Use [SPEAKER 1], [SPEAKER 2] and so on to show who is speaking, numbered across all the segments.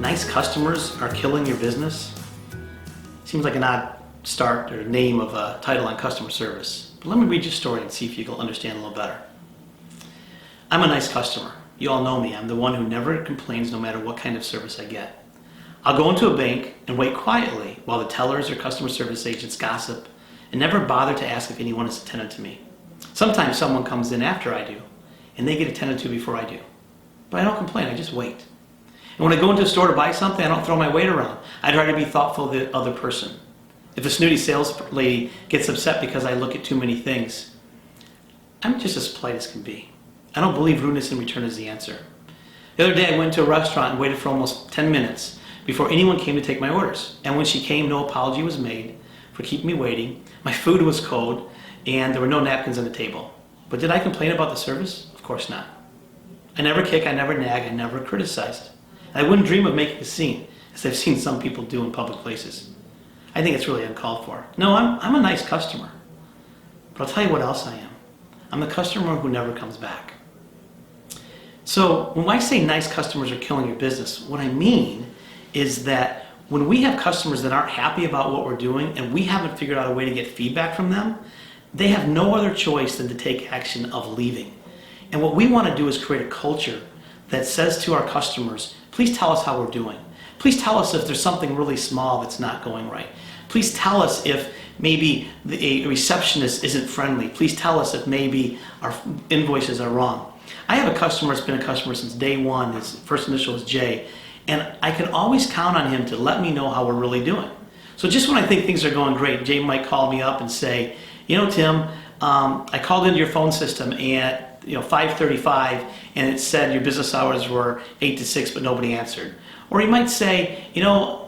[SPEAKER 1] Nice customers are killing your business. Seems like an odd start or name of a title on customer service. But let me read your story and see if you can understand a little better. I'm a nice customer. You all know me. I'm the one who never complains no matter what kind of service I get. I'll go into a bank and wait quietly while the tellers or customer service agents gossip and never bother to ask if anyone is attended to me. Sometimes someone comes in after I do and they get attended to before I do. But I don't complain, I just wait. And when I go into a store to buy something, I don't throw my weight around. I try to be thoughtful of the other person. If a snooty sales lady gets upset because I look at too many things, I'm just as polite as can be. I don't believe rudeness in return is the answer. The other day I went to a restaurant and waited for almost 10 minutes before anyone came to take my orders. And when she came, no apology was made for keeping me waiting. My food was cold and there were no napkins on the table. But did I complain about the service? Of course not. I never kick, I never nag, I never criticized. I wouldn't dream of making a scene, as I've seen some people do in public places. I think it's really uncalled for. No, I'm a nice customer. But I'll tell you what else I am. I'm the customer who never comes back. So when I say nice customers are killing your business, what I mean is that when we have customers that aren't happy about what we're doing and we haven't figured out a way to get feedback from them, they have no other choice than to take action of leaving. And what we want to do is create a culture that says to our customers, please tell us how we're doing. Please tell us if there's something really small that's not going right. Please tell us if maybe a receptionist isn't friendly. Please tell us if maybe our invoices are wrong. I have a customer that's been a customer since day one. His first initial is J. And I can always count on him to let me know how we're really doing. So just when I think things are going great, Jay might call me up and say, you know, Tim, I called into your phone system at 5:35 and it said your business hours were 8 to 6 but nobody answered. Or he might say,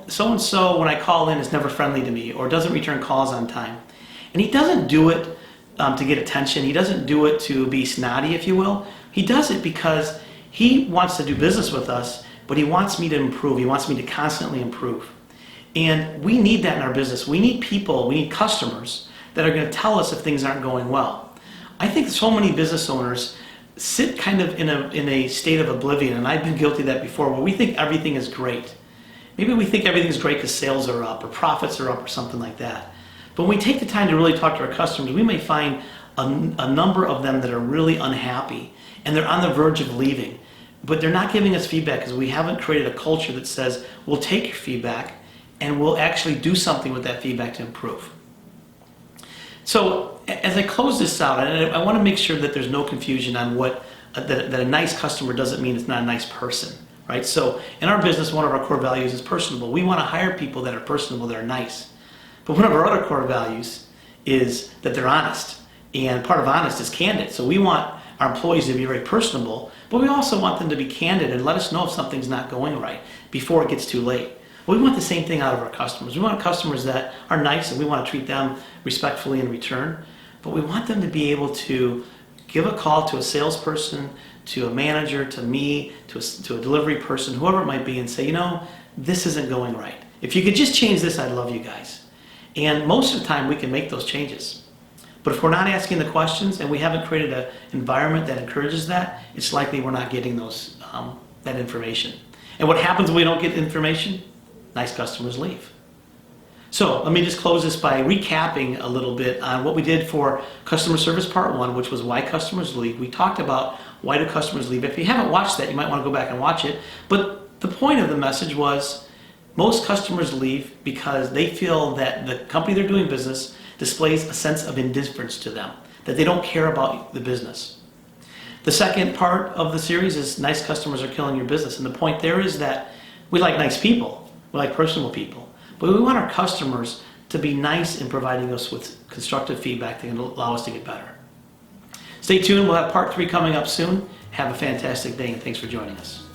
[SPEAKER 1] so-and-so when I call in is never friendly to me or doesn't return calls on time. And he doesn't do it to get attention. He doesn't do it to be snotty, if you will. He does it because he wants to do business with us, but he wants me to improve. He wants me to constantly improve. And we need that in our business. We need people, we need customers that are going to tell us if things aren't going well. I think so many business owners sit kind of in a state of oblivion, and I've been guilty of that before, where we think everything is great. Maybe we think everything's great because sales are up or profits are up or something like that. But when we take the time to really talk to our customers, we may find a number of them that are really unhappy and they're on the verge of leaving. But they're not giving us feedback because we haven't created a culture that says, we'll take your feedback and we'll actually do something with that feedback to improve. So as I close this out, I want to make sure that there's no confusion on that a nice customer doesn't mean it's not a nice person, right? So in our business, one of our core values is personable. We want to hire people that are personable, that are nice. But one of our other core values is that they're honest. And part of honest is candid. So we want our employees to be very personable, but we also want them to be candid and let us know if something's not going right before it gets too late. Well, we want the same thing out of our customers. We want customers that are nice and we want to treat them respectfully in return, but we want them to be able to give a call to a salesperson, to a manager, to me, to a delivery person, whoever it might be, and say, this isn't going right. If you could just change this, I'd love you guys. And most of the time we can make those changes. But if we're not asking the questions and we haven't created an environment that encourages that, it's likely we're not getting that information. And what happens when we don't get information? Nice customers leave. So let me just close this by recapping a little bit on what we did for customer service part 1, which was why customers leave. We talked about why do customers leave. If you haven't watched that, you might want to go back and watch it. But the point of the message was most customers leave because they feel that the company they're doing business displays a sense of indifference to them, that they don't care about the business. The second part of the series is nice customers are killing your business. And the point there is that we like nice people. We like personable people, but we want our customers to be nice in providing us with constructive feedback that can allow us to get better. Stay tuned. We'll have part 3 coming up soon. Have a fantastic day and thanks for joining us.